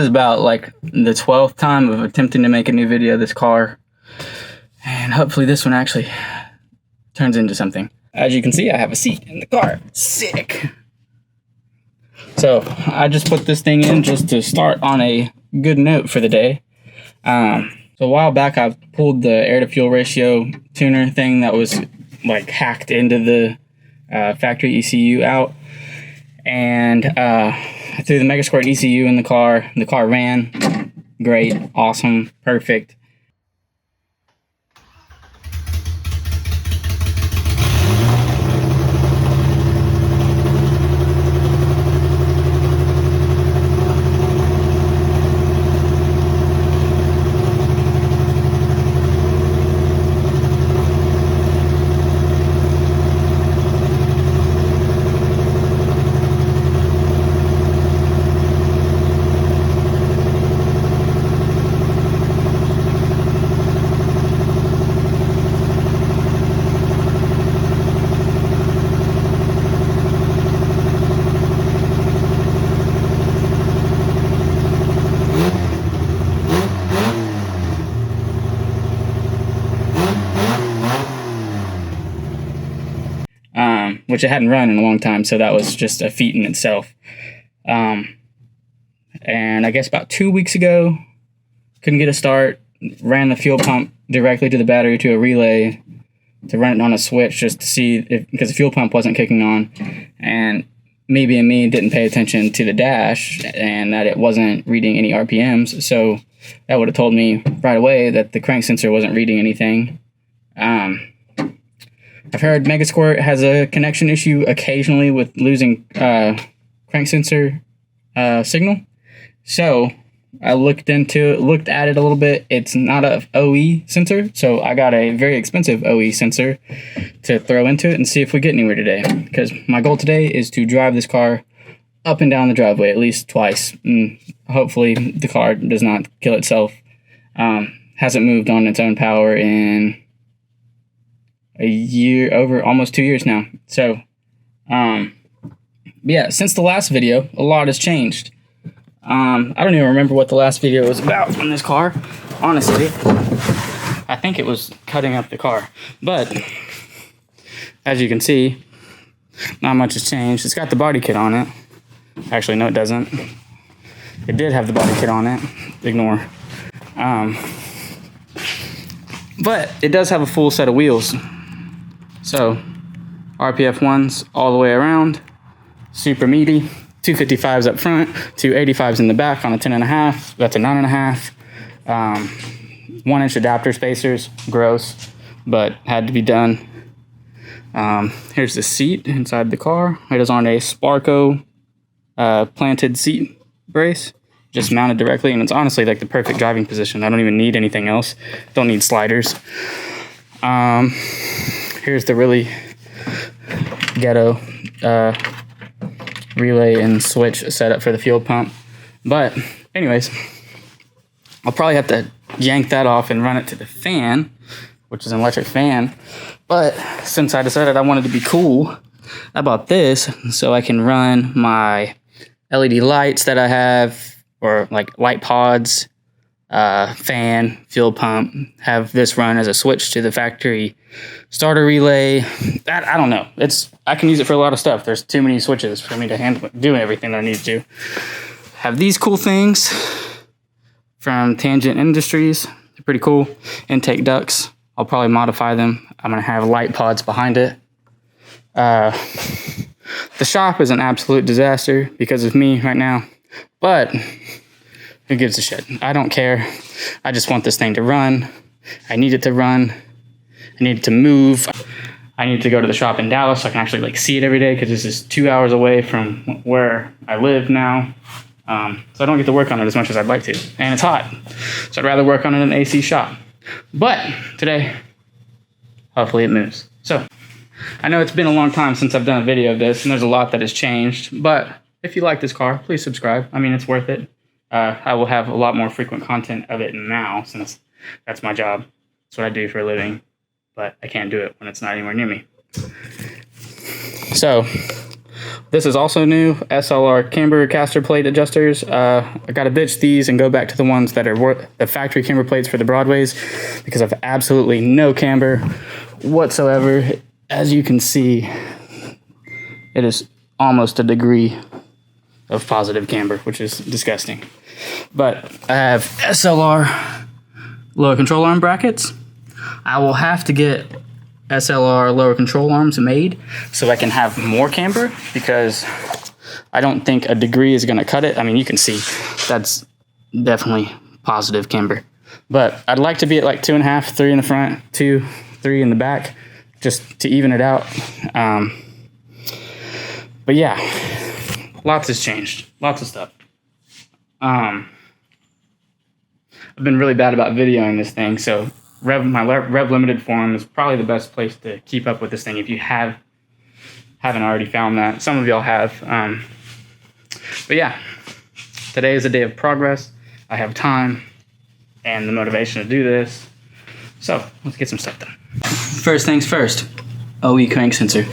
is about like the 12th time of attempting to make a new video of this car. And hopefully this one actually turns into something. As you can see, I have a seat in the car. Sick. So I just put this thing in just to start on a good note for the day. So a while back, I pulled the air to fuel ratio tuner thing that was like hacked into the factory ECU out. And I threw the Megasquirt ECU in the car. The car ran great, awesome, perfect. Which I hadn't run in a long time, so that was just a feat in itself. And I guess about 2 weeks ago, couldn't get a start, ran the fuel pump directly to the battery to a relay to run it on a switch just to see if, because the fuel pump wasn't kicking on, and me being me didn't pay attention to the dash and that it wasn't reading any RPMs, so that would have told me right away that the crank sensor wasn't reading anything. I've heard Megasquirt has a connection issue occasionally with losing crank sensor signal. So I looked at it a little bit. It's not a OE sensor, so I got a very expensive OE sensor to throw into it and see if we get anywhere today. Because my goal today is to drive this car up and down the driveway at least twice. And hopefully the car does not kill itself. Hasn't moved on its own power in a year, over almost 2 years now. So, yeah, since the last video, a lot has changed. I don't even remember what the last video was about on this car, honestly. I think it was cutting up the car. But, as you can see, not much has changed. It's got the body kit on it. Actually, no, it doesn't. It did have the body kit on it. Ignore. But it does have a full set of wheels. So, RPF 1s all the way around, super meaty, 255s up front, 285s in the back on a 10.5, that's a 9.5, 1-inch adapter spacers, gross, but had to be done. Here's the seat inside the car. It is on a Sparco planted seat brace, just mounted directly, and it's honestly like the perfect driving position. I don't even need anything else, don't need sliders. Here's the really ghetto relay and switch setup for the fuel pump. But anyways, I'll probably have to yank that off and run it to the fan, which is an electric fan. But since I decided I wanted to be cool, I bought this so I can run my LED lights that I have, or like light pods, fan, fuel pump, have this run as a switch to the factory starter relay. I don't know. I can use it for a lot of stuff. There's too many switches for me to handle doing everything that I need to. Have these cool things from Tangent Industries. They're pretty cool. Intake ducts. I'll probably modify them. I'm gonna have light pods behind it. The shop is an absolute disaster because of me right now, but who gives a shit? I don't care. I just want this thing to run. I need it to run. I need it to move. I need to go to the shop in Dallas so I can actually like see it every day, because this is 2 hours away from where I live now. So I don't get to work on it as much as I'd like to. And it's hot. So I'd rather work on it in an AC shop. But today, hopefully it moves. So I know it's been a long time since I've done a video of this, and there's a lot that has changed. But if you like this car, please subscribe. I mean, it's worth it. I will have a lot more frequent content of it now, since that's my job. That's what I do for a living. But I can't do it when it's not anywhere near me. So, This is also new, SLR camber caster plate adjusters. I gotta ditch these and go back to the ones that are the factory camber plates for the Broadways, because I have absolutely no camber whatsoever. As you can see, it is almost a degree of positive camber, which is disgusting. But I have SLR lower control arm brackets. I will have to get SLR lower control arms made so I can have more camber, because I don't think a degree is going to cut it. I mean, you can see that's definitely positive camber, but I'd like to be at like 2.5, 3 in the front, 2, 3 in the back, just to even it out. But yeah, lots has changed, lots of stuff. I've been really bad about videoing this thing, so my Rev Limited forum is probably the best place to keep up with this thing if you haven't already found that. Some of y'all have. But yeah, today is a day of progress. I have time and the motivation to do this. So let's get some stuff done. First things first, OE crank sensor.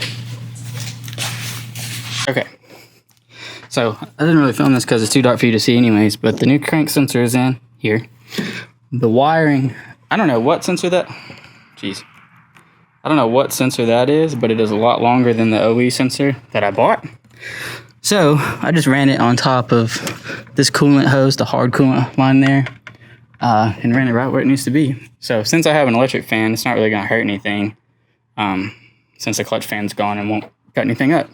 Okay. So I didn't really film this because it's too dark for you to see anyways, but the new crank sensor is in here. The wiring, I don't know what sensor that, I don't know what sensor that is, but it is a lot longer than the OE sensor that I bought. So I just ran it on top of this coolant hose, the hard coolant line there, and ran it right where it needs to be. So since I have an electric fan, it's not really going to hurt anything, since the clutch fan's gone and won't cut anything up.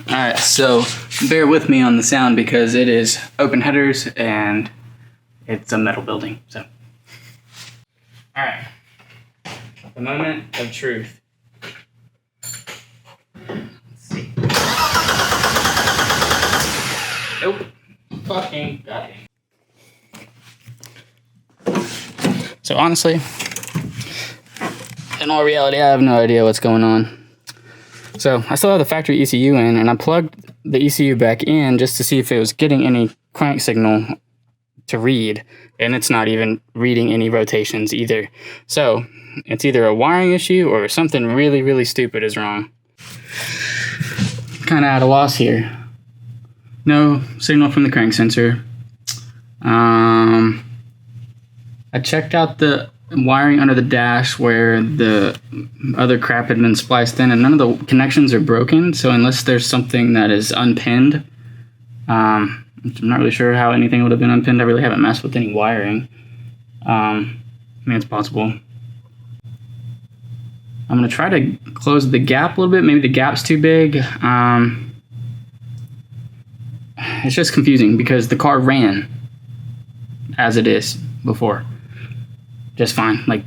Alright, so bear with me on the sound because it is open headers and it's a metal building, so. Alright, the moment of truth. Let's see. Nope, fucking got it. So honestly, in all reality, I have no idea what's going on. So I still have the factory ECU in, and I plugged the ECU back in just to see if it was getting any crank signal to read, and it's not even reading any rotations either. So it's either a wiring issue or something really, really stupid is wrong. Kind of at a loss here. No signal from the crank sensor. I checked out the wiring under the dash where the other crap had been spliced in, and none of the connections are broken. So unless there's something that is unpinned, I'm not really sure how anything would have been unpinned. I really haven't messed with any wiring. I mean, it's possible. I'm going to try to close the gap a little bit. Maybe the gap's too big. It's just confusing because the car ran as it is before just fine. Like,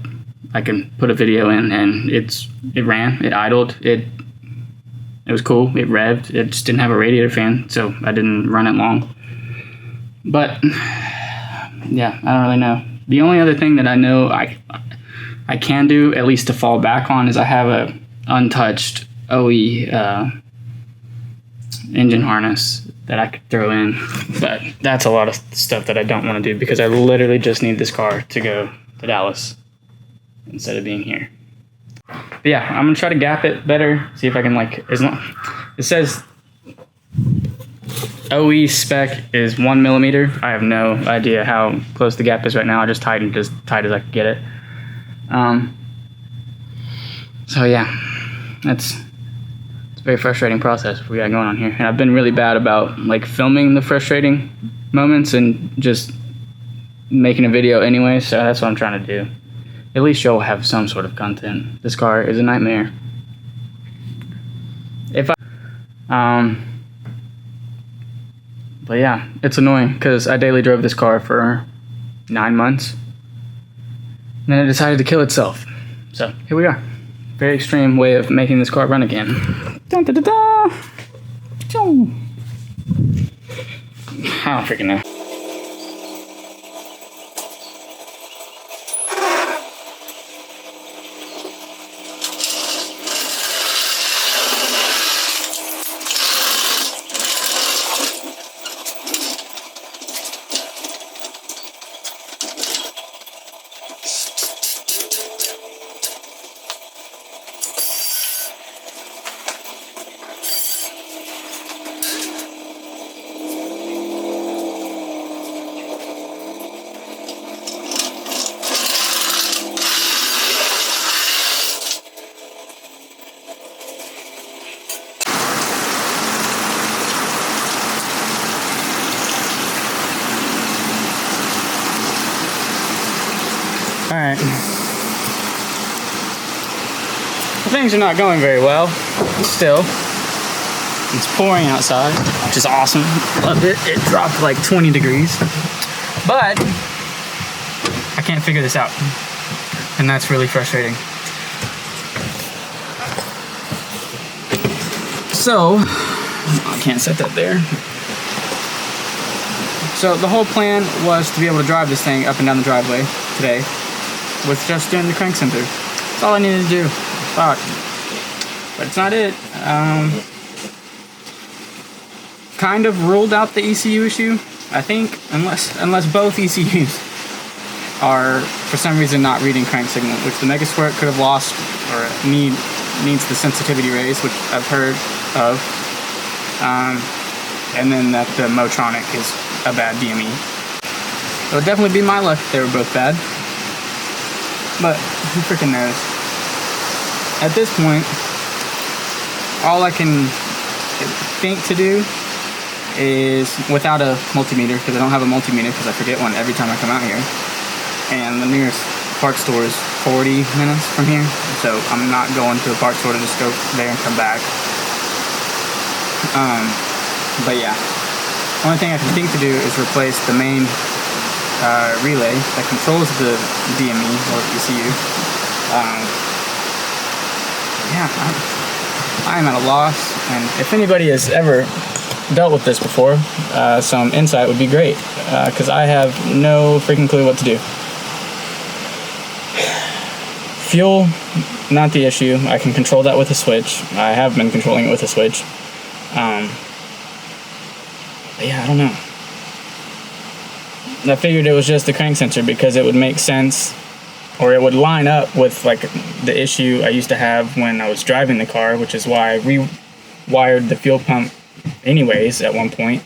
I can put a video in and it ran, it idled, it was cool, it revved. It just didn't have a radiator fan, so I didn't run it long. But yeah, I don't really know. The only other thing that I know I can do, at least to fall back on, is I have a untouched OE engine harness that I could throw in. But that's a lot of stuff that I don't want to do because I literally just need this car to go to Dallas instead of being here. But yeah, I'm gonna try to gap it better, see if I can, like, it says OE spec is 1 millimeter. I have no idea how close the gap is right now. I just tightened as tight as I could get it. So yeah, it's a very frustrating process we got going on here, and I've been really bad about like filming the frustrating moments and just making a video anyway, so that's what I'm trying to do. At least you'll have some sort of content. This car is a nightmare. But yeah, it's annoying because I daily drove this car for 9 months, and then it decided to kill itself. So here we are. Very extreme way of making this car run again. Dun, da, da, da. I don't freaking know. Alright. Things are not going very well. Still. It's pouring outside, which is awesome. Loved it. It dropped like 20 degrees. But I can't figure this out. And that's really frustrating. So, I can't set that there. So the whole plan was to be able to drive this thing up and down the driveway today with just doing the crank sensor. That's all I needed to do. But it's not it. Kind of ruled out the ECU issue, I think, unless both ECUs are for some reason not reading crank signal, which the Mega Squirt could have lost or needs the sensitivity raised, which I've heard of. And then that the Motronic is a bad DME. It would definitely be my luck if they were both bad. But who freaking knows? At this point, all I can think to do is, without a multimeter, because I don't have a multimeter because I forget one every time I come out here. And the nearest parts store is 40 minutes from here. So I'm not going to the parts store to just go there and come back. But yeah, the only thing I can think to do is replace the main relay that controls the DME or ECU. Yeah, I am at a loss, and if anybody has ever dealt with this before, some insight would be great, because I have no freaking clue what to do. Fuel, not the issue. I can control that with a switch. I have been controlling it with a switch. But yeah, I don't know. I figured it was just the crank sensor because it would make sense, or it would line up with like the issue I used to have when I was driving the car, which is why I rewired the fuel pump anyways at one point.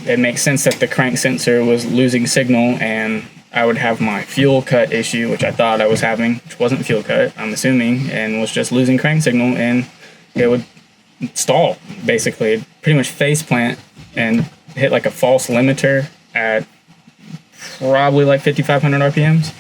It makes sense that the crank sensor was losing signal and I would have my fuel cut issue, which I thought I was having, which wasn't fuel cut, I'm assuming, and was just losing crank signal, and it would stall, basically. It'd pretty much face plant and hit like a false limiter at probably like 5,500 RPMs.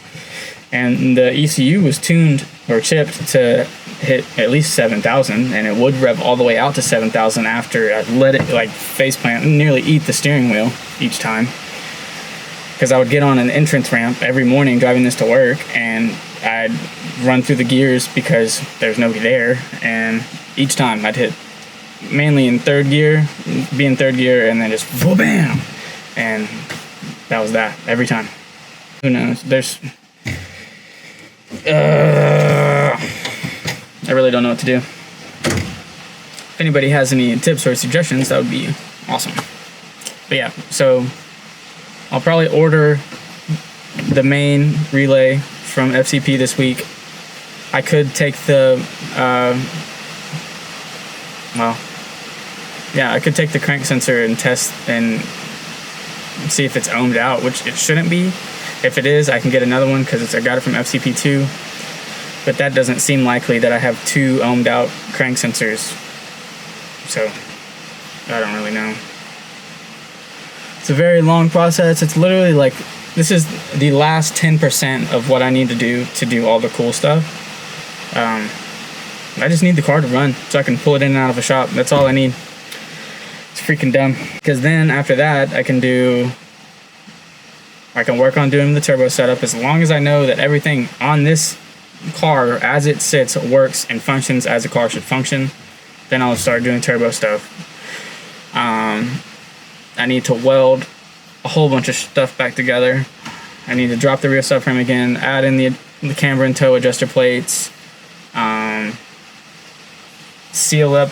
And the ECU was tuned or chipped to hit at least 7,000, and it would rev all the way out to 7,000 after I let it like face plant and nearly eat the steering wheel each time. Because I would get on an entrance ramp every morning driving this to work, and I'd run through the gears because there's nobody there, and each time I'd hit mainly in third gear, be in third gear, and then just bam, and that was that every time. Who knows? I really don't know what to do. If anybody has any tips or suggestions, that would be awesome. But yeah, so I'll probably order the main relay from FCP this week. I could take the I could take the crank sensor and test and see if it's ohmed out, which it shouldn't be. If it is, I can get another one because I got it from FCP2. But that doesn't seem likely that I have two ohmed out crank sensors. So, I don't really know. It's a very long process. It's literally like, this is the last 10% of what I need to do all the cool stuff. I just need the car to run so I can pull it in and out of a shop. That's all I need. It's freaking dumb. Because then after that, I can work on doing the turbo setup. As long as I know that everything on this car as it sits works and functions as a car should function, then I'll start doing turbo stuff. I need to weld a whole bunch of stuff back together. I need to drop the rear subframe again, add in the camber and toe adjuster plates, seal up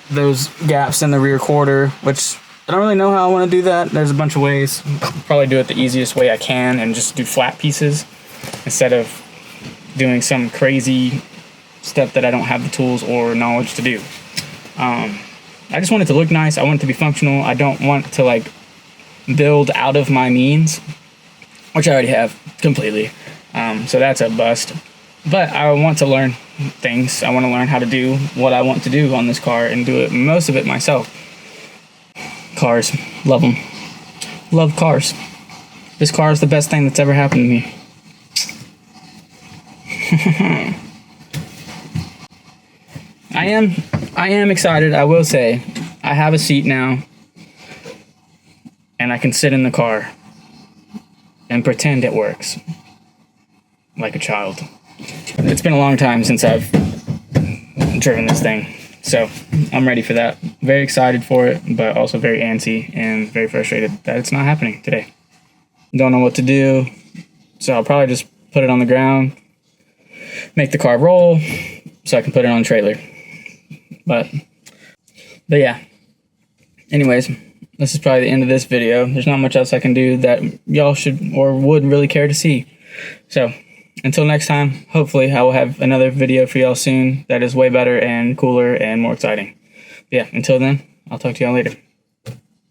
those gaps in the rear quarter, which I don't really know how I want to do that. There's a bunch of ways. Probably do it the easiest way I can and just do flat pieces instead of doing some crazy stuff that I don't have the tools or knowledge to do. I just want it to look nice. I want it to be functional. I don't want to like build out of my means, which I already have completely. So that's a bust. But I want to learn things. I want to learn how to do what I want to do on this car and do it, most of it myself. Cars. Love them. Love cars. This car is the best thing that's ever happened to me. I am excited, I will say. I have a seat now, and I can sit in the car and pretend it works like a child. It's been a long time since I've driven this thing, so I'm ready for that. Very excited for it, but also very antsy and very frustrated that it's not happening today. Don't know what to do, so I'll probably just put it on the ground, make the car roll so I can put it on the trailer. But yeah, anyways, this is probably the end of this video. There's not much else I can do that y'all should or would really care to see. So until next time, hopefully I will have another video for y'all soon that is way better and cooler and more exciting. But yeah, until then, I'll talk to y'all later.